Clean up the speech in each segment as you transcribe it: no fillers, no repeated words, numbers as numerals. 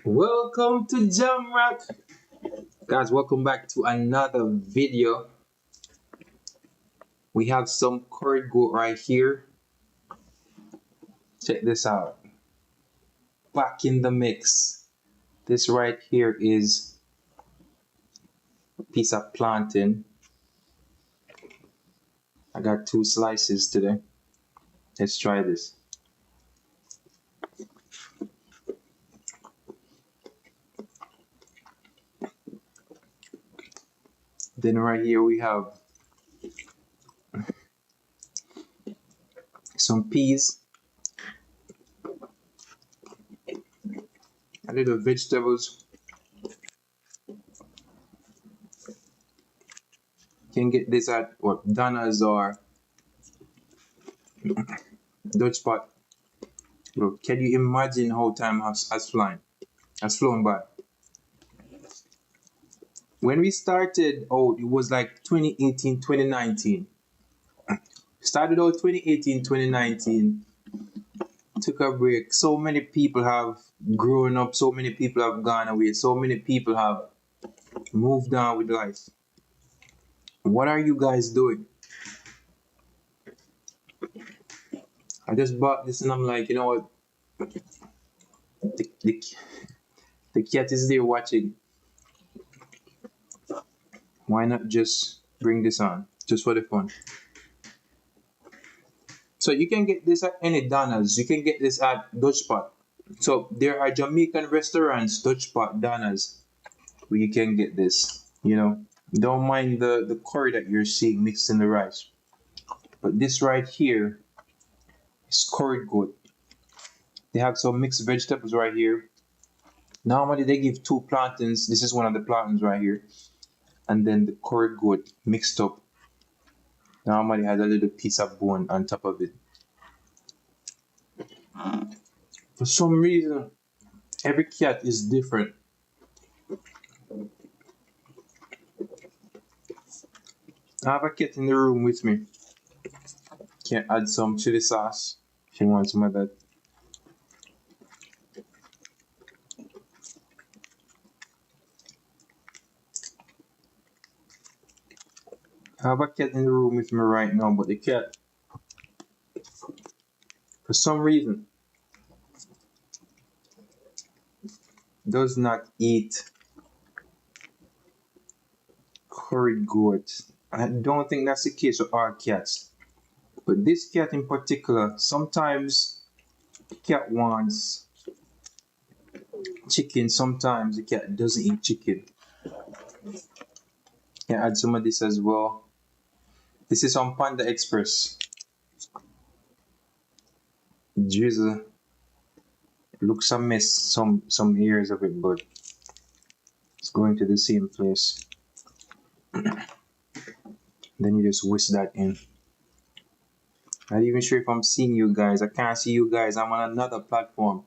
Welcome to Jamrock. Guys, welcome back to another video. We have some cord goat right here. Check this out. Back in the mix. This right here is a piece of plantain. I got two slices today. Let's try this. Then right here we have some peas, a little vegetables. You can get this at what Donna's or Dutch pot. Bro, can you imagine how time has flown by? When we started out, it was like 2018, 2019. Started out 2018, 2019, took a break. So many people have grown up, so many people have gone away, so many people have moved on with life. What are you guys doing? I just bought this and I'm like, you know what? The, the, the cat is there watching. Why not just bring this on? Just for the fun. So you can get this at any Donna's. You can get this at Dutch Pot. So there are Jamaican restaurants, Dutch Pot, Donna's, where you can get this. Don't mind the curry that you're seeing mixed in the rice. But this right here is curried goat. They have some mixed vegetables right here. Normally they give two plantains. This is one of the plantains right here. And then the curried goat mixed up. Normally has a little piece of bone on top of it. For some reason, every cat is different. I have a cat in the room with me. Can add some chili sauce if you want some of that. I have a cat in the room with me right now, but the cat, for some reason, does not eat curried goat. I don't think that's the case with our cats. But this cat in particular, sometimes the cat wants chicken, sometimes the cat doesn't eat chicken. Can add some of this as well. This is on Panda Express. Drizzle. Looks a mess some areas of it, but it's going to the same place. Then you just whisk that in. Not even sure if I'm seeing you guys. I can't see you guys. I'm on another platform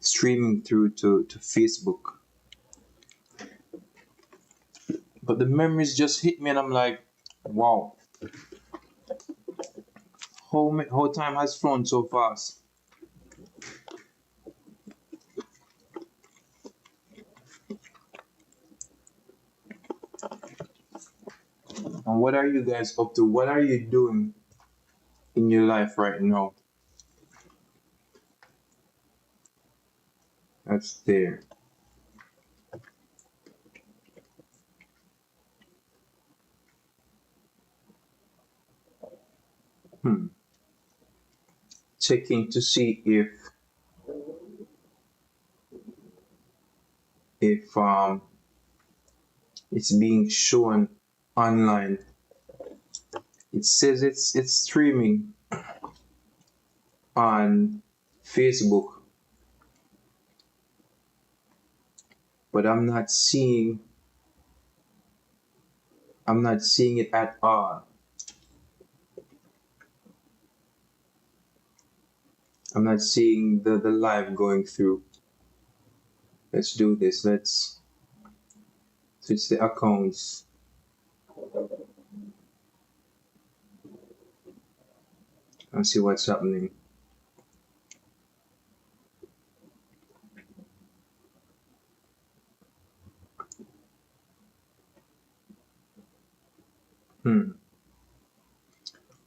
streaming through to Facebook. But the memories just hit me and I'm like, wow. How time has flown so fast. And what are you guys up to? What are you doing in your life right now? That's there. Checking to see if it's being shown online. It says it's streaming on Facebook, but I'm not seeing it at all. I'm not seeing the live going through. Let's do this. Let's switch the accounts. And see what's happening.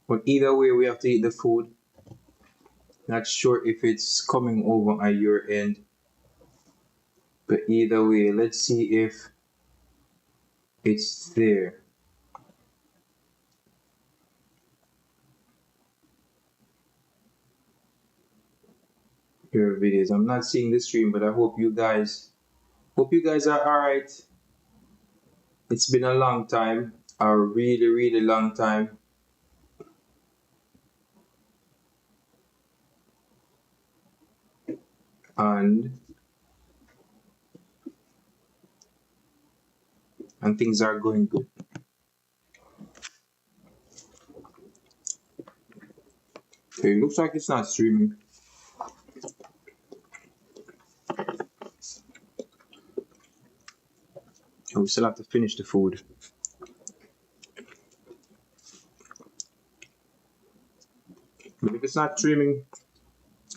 But either way, we have to eat the food. Not sure if it's coming over at your end. But either way, let's see if it's there. Your videos. I'm not seeing the stream, but I hope you guys are alright. It's been a long time. A really, really long time. And things are going good. Okay, looks like it's not streaming. Oh, we still have to finish the food. But if it's not streaming,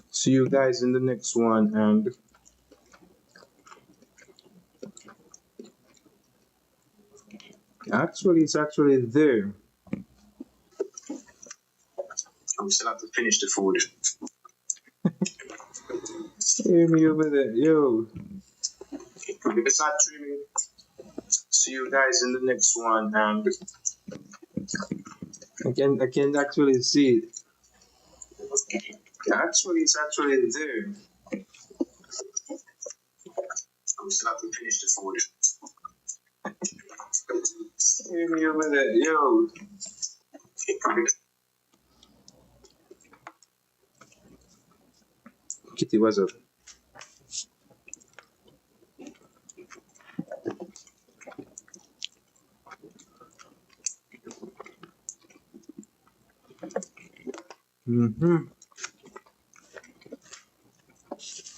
see you guys in the next one. And actually, it's actually there. We still have to finish the food. Hear me over there, yo. If it's not streaming, see you guys in the next one. And I can actually see it. Actually, it's actually there. We still have to finish the food. Hear me over there, yo. Kitty, what's up?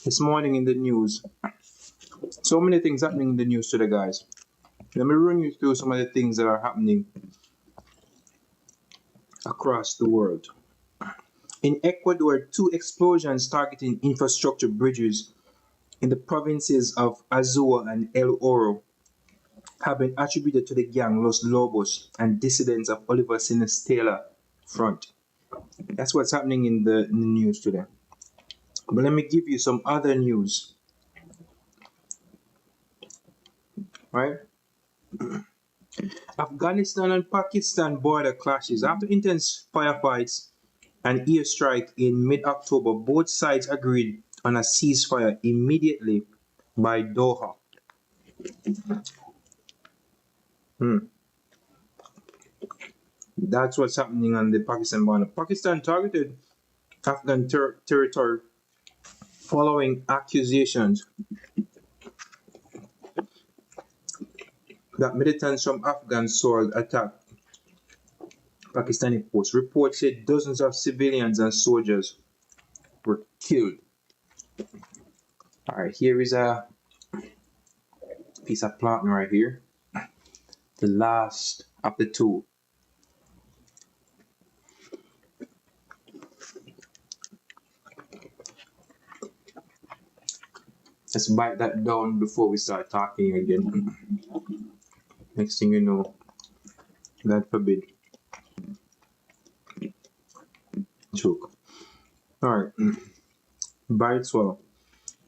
This morning in the news, so many things happening in the news today, guys. Let me run you through some of the things that are happening across the world. In Ecuador, 2 explosions targeting infrastructure bridges in the provinces of Azua and El Oro have been attributed to the gang Los Lobos and dissidents of Oliver Sinistela Front. That's what's happening in the news today. But let me give you some other news. Right? Afghanistan and Pakistan border clashes. After intense firefights and airstrike in mid-October, both sides agreed on a ceasefire immediately by Doha. That's what's happening on the Pakistan border. Pakistan targeted Afghan territory following accusations that militants from Afghan soil attacked Pakistani posts. Reports said dozens of civilians and soldiers were killed. Alright, here is a piece of platinum right here. The last of the 2. Let's bite that down before we start talking again. Next thing you know, God forbid, choke. Alright, bite swallow.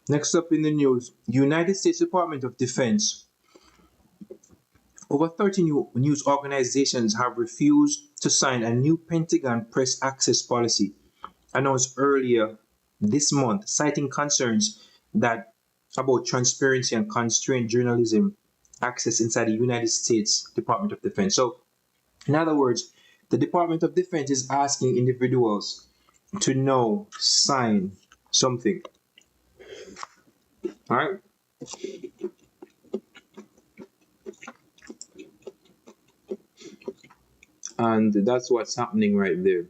Next up in the news, United States Department of Defense. Over 30 news organizations have refused to sign a new Pentagon press access policy announced earlier this month, citing concerns about transparency and constrained journalism access inside the United States Department of Defense. So, in other words, the Department of Defense is asking individuals to now sign something. All right? And that's what's happening right there.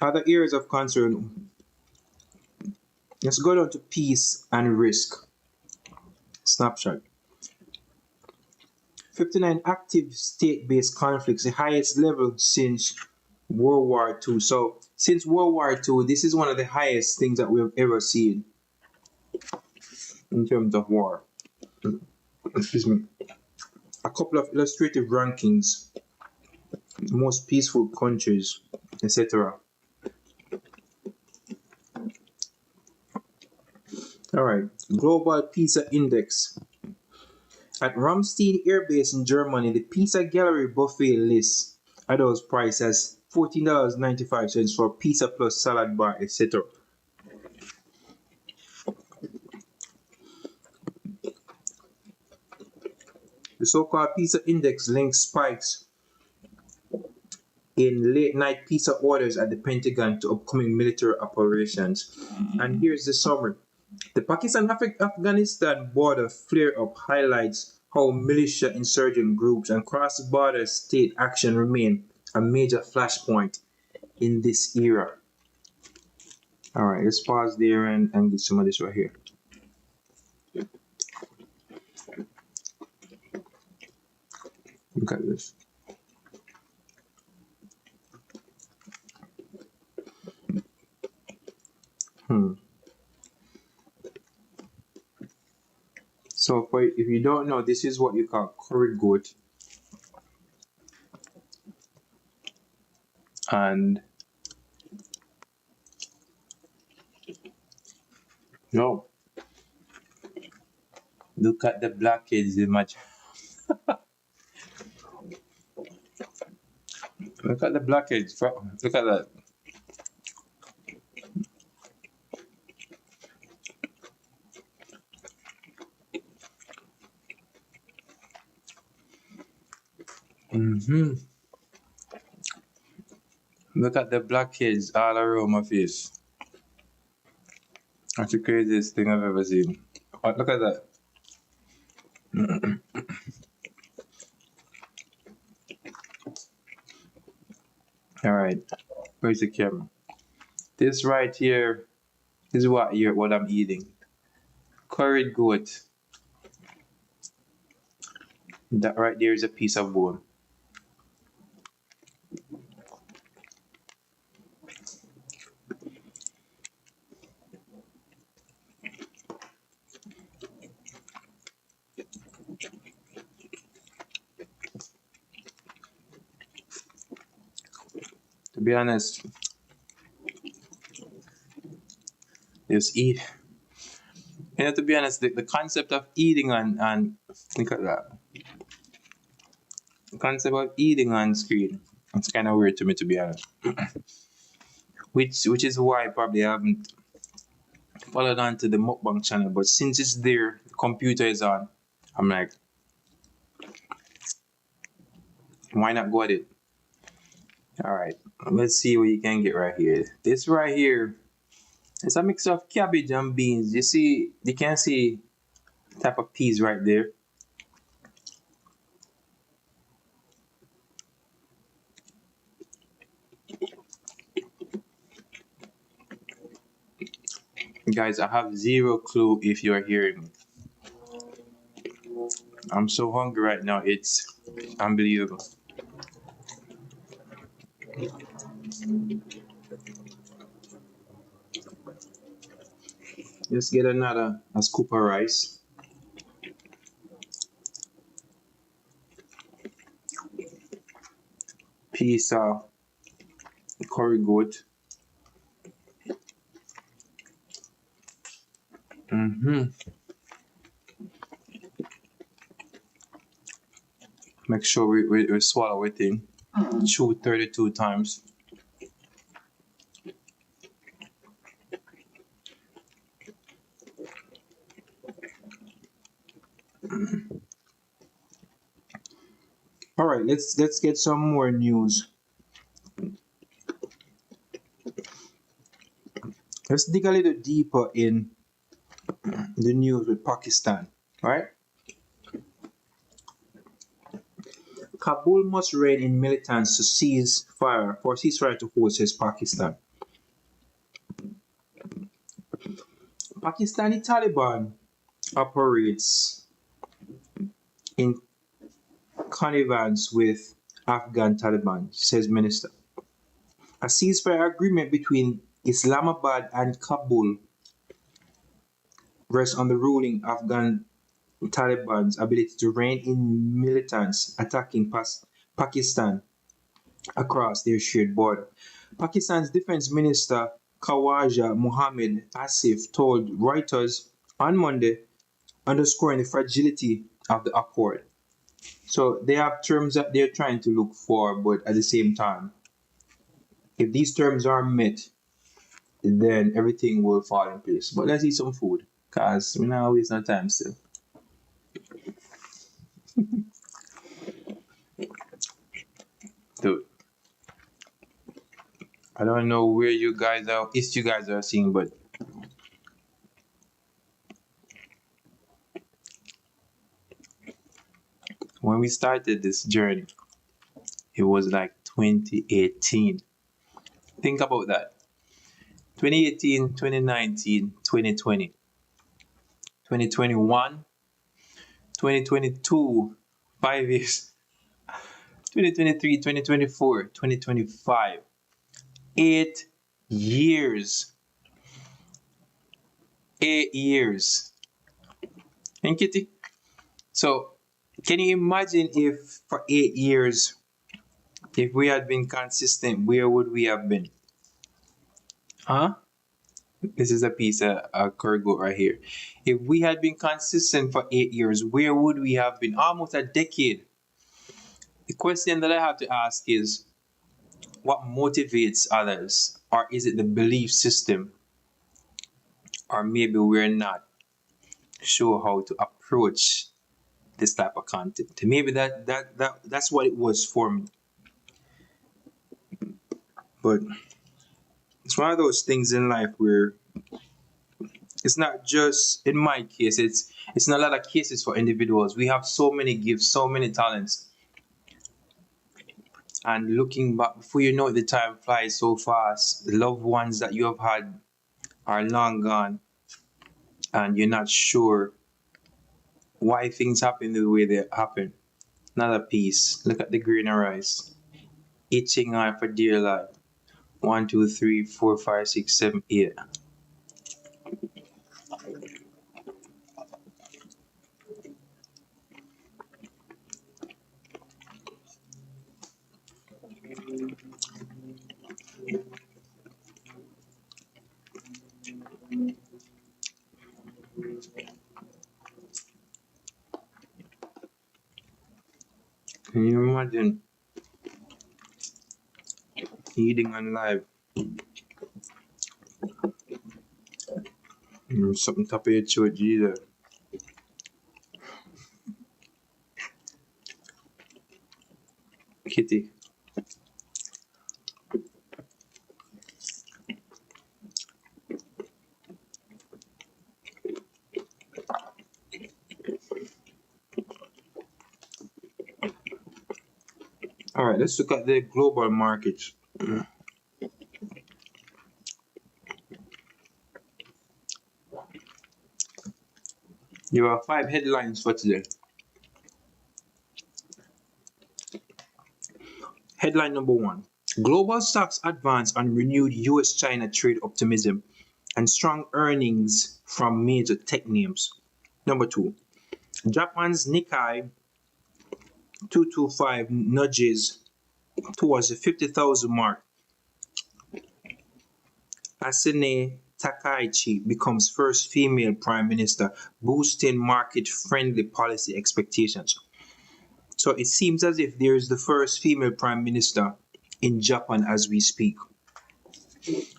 Other areas of concern. Let's go down to peace and risk. Snapshot. 59 active state-based conflicts, the highest level since World War II. So since World War II, this is one of the highest things that we've ever seen in terms of war. Excuse me. A couple of illustrative rankings, most peaceful countries, etc. All right, Global Pizza Index. At Ramstein Air Base in Germany, the Pizza Gallery buffet lists adults price as $14.95 for pizza plus salad bar, etc. The so-called Pizza Index links spikes in late-night pizza orders at the Pentagon to upcoming military operations. And here's the summary. The Pakistan-Afghanistan border flare-up highlights how militia insurgent groups and cross-border state action remain a major flashpoint in this era. All right, let's pause there and get some of this right here. Look at this. So if you don't know, this is what you call curry goat. And no, look at the blockades, imagine. Look at the blockades. Look at that. Look at the blockades all around my face. That's the craziest thing I've ever seen. Look at that. All right, where's the camera? This right here is what I'm eating. Curried goat. That right there is a piece of bone. To be honest, just eat. You know, to be honest, the concept of eating on look at that. The concept of eating on screen, it's kind of weird to me, to be honest. which is why probably I haven't followed on to the mukbang channel. But since it's there, the computer is on, I'm like, why not go at it? All right, let's see what you can get right here. This right here, it's a mix of cabbage and beans. You can see type of peas right there. Guys, I have zero clue if you are hearing me. I'm so hungry right now, it's unbelievable. Let's get a scoop of rice. Piece of curry goat. Make sure we swallow everything. Chew 32 times. All right, let's get some more news. Let's dig a little deeper in the news with Pakistan, right? Kabul must rein in militants to ceasefire to hold, says Pakistan. Pakistani Taliban operates in connivance with Afghan Taliban, says minister. A ceasefire agreement between Islamabad and Kabul rests on the ruling Afghan Taliban's ability to rein in militants attacking Pakistan across their shared border. Pakistan's Defense Minister Khawaja Mohammed Asif told Reuters on Monday, underscoring the fragility of the accord. So they have terms that they're trying to look for, but at the same time, if these terms are met, then everything will fall in place. But let's eat some food, cause we now waste no time still. Dude, I don't know where you guys are, if you guys are seeing, but when we started this journey, it was like 2018. Think about that. 2018, 2019, 2020, 2021, 2022, 5 years, 2023, 2024, 2025, 8 years. 8 years. And Kitty, so can you imagine if for 8 years, if we had been consistent, where would we have been? Huh? This is a piece of cargo right here. If we had been consistent for 8 years, where would we have been? Almost a decade. The question that I have to ask is, what motivates others? Or is it the belief system? Or maybe we're not sure how to approach this type of content. Maybe that's what it was for me. But it's one of those things in life where it's not just in my case, it's not a lot of cases for individuals. We have so many gifts, so many talents. And looking back, before you know it, the time flies so fast. The loved ones that you have had are long gone, and you're not sure why things happen the way they happen. Another piece. Look at the green rice. Itching on for dear life. 1, 2, 3, 4, 5, 6, 7, 8. Can you imagine eating on live? Something top of your throat, Jesus. Kitty. All right, let's look at the global markets. There are 5 headlines for today. Headline number 1. Global stocks advance on renewed US-China trade optimism and strong earnings from major tech names. Number 2. Japan's Nikkei 225 nudges towards the 50,000 mark. Asane Takaichi becomes first female prime minister, boosting market-friendly policy expectations. So it seems as if there is the first female prime minister in Japan as we speak.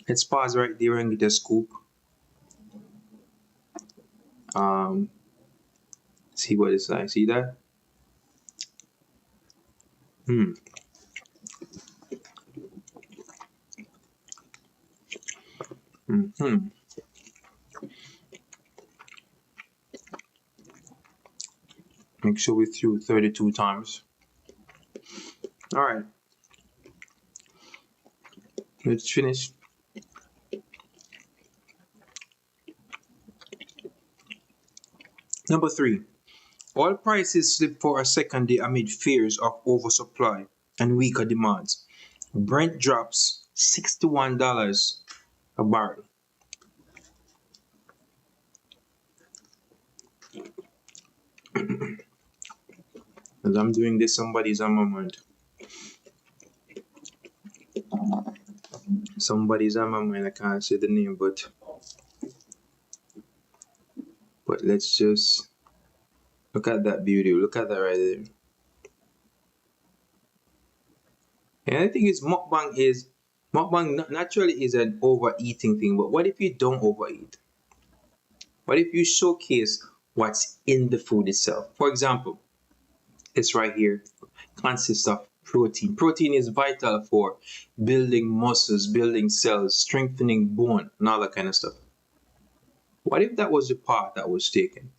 Let's pause right there and get a scoop. See what it's like. See that? Make sure we threw 32 times. All right. Let's finish. Number 3. Oil prices slip for a second day amid fears of oversupply and weaker demands. Brent drops $61 a barrel. As I'm doing this, somebody's on my mind. Somebody's on my mind. I can't say the name, but let's just look at that beauty. Look at that right there. And I think mukbang naturally is an overeating thing. But what if you don't overeat? What if you showcase what's in the food itself? For example, this right here consists of protein. Protein is vital for building muscles, building cells, strengthening bone, and all that kind of stuff. What if that was the part that was taken?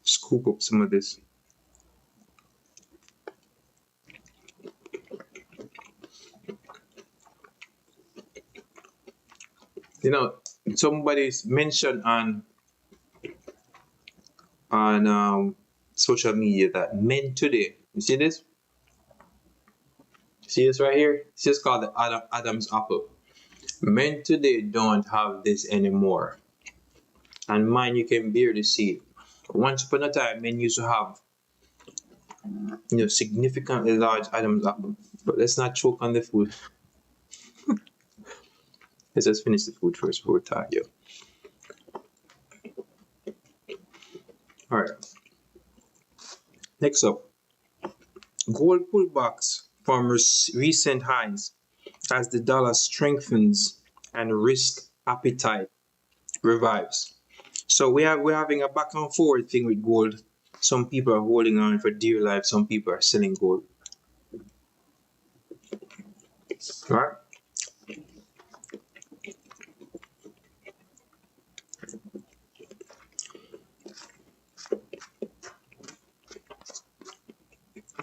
Scoop up some of this. You know, somebody's mentioned on social media that men today, you see this? See this right here? It's just called the Adam's apple. Men today don't have this anymore. And mine, you can barely see it. Once upon a time, men used to have, significantly large Adam's apple. But let's not choke on the food. Let's just finish the food first before we're tired, yo. All right. Next up, gold pullbacks from recent highs as the dollar strengthens and risk appetite revives. So we're having a back and forward thing with gold. Some people are holding on for dear life. Some people are selling gold. All right.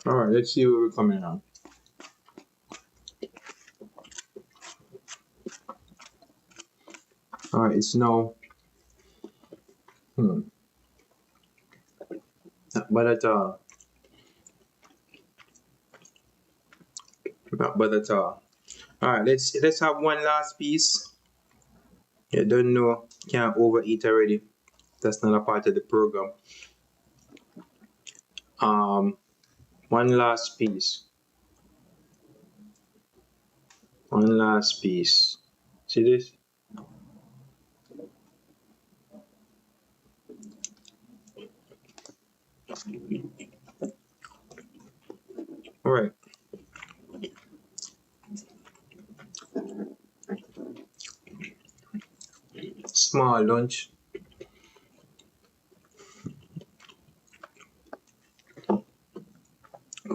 All right, let's see where we're coming on. All right, it's now. Not bad at all. Not bad at all. All right, let's have one last piece. You don't know, can't overeat already. That's not a part of the program. One last piece. One last piece. See this? All right. Small lunch.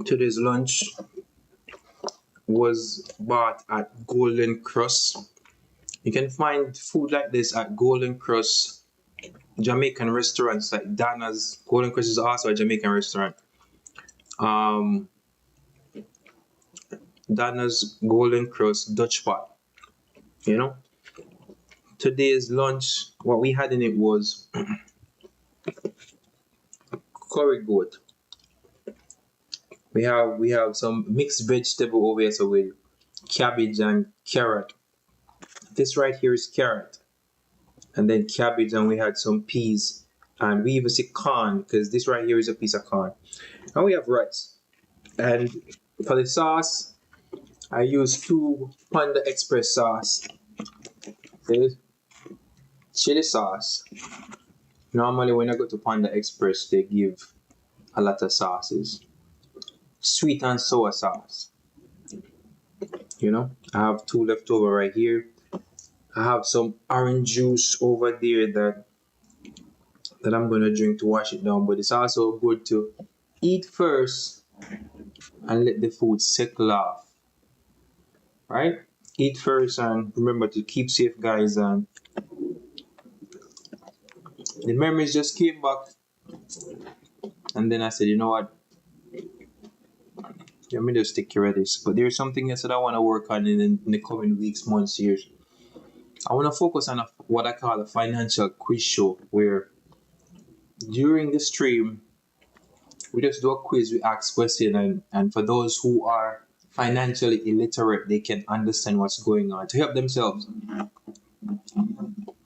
Today's lunch was bought at Golden Cross. You can find food like this at Golden Cross Jamaican restaurants like Dana's. Golden Cross is also a Jamaican restaurant. Dana's, Golden Cross, Dutch Pot. You know, today's lunch, what we had in it was curry goat. We have some mixed vegetable over here, so with cabbage and carrot. This right here is carrot, and then cabbage, and we had some peas, and we even see corn because this right here is a piece of corn. And we have rice. And for the sauce, I use 2 Panda Express sauce. Okay. Chili sauce. Normally when I go to Panda Express, they give a lot of sauces. Sweet and sour sauce. You know, I have 2 left over right here. I have some orange juice over there that I'm gonna drink to wash it down. But it's also good to eat first and let the food settle off. Right? Eat first and remember to keep safe, guys. And the memories just came back, and then I said, you know what? Let me just take care of this. But there's something else that I want to work on in the coming weeks, months, years. I want to focus on what I call a financial quiz show, where during the stream, we just do a quiz, we ask question, and for those who are financially illiterate, they can understand what's going on to help themselves,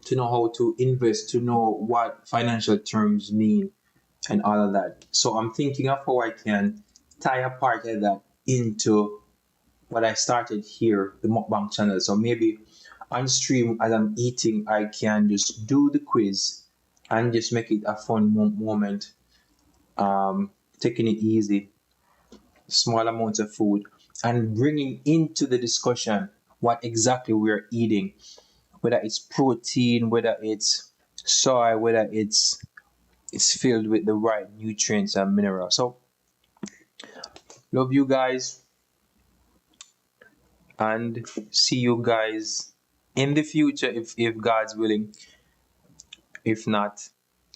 to know how to invest, to know what financial terms mean and all of that. So I'm thinking of how I can tie a part of that into what I started here, the mukbang channel. So maybe on stream as I'm eating, I can just do the quiz and just make it a fun moment. Taking it easy, small amounts of food, and bringing into the discussion what exactly we're eating, whether it's protein, whether it's soy, whether it's filled with the right nutrients and minerals. So love you guys and see you guys in the future if God's willing. If not,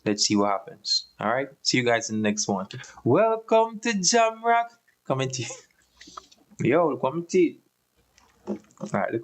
let's see what happens. All right. See you guys in the next one. Welcome to Jamrock. Comment. Yo, comment. All right. Look.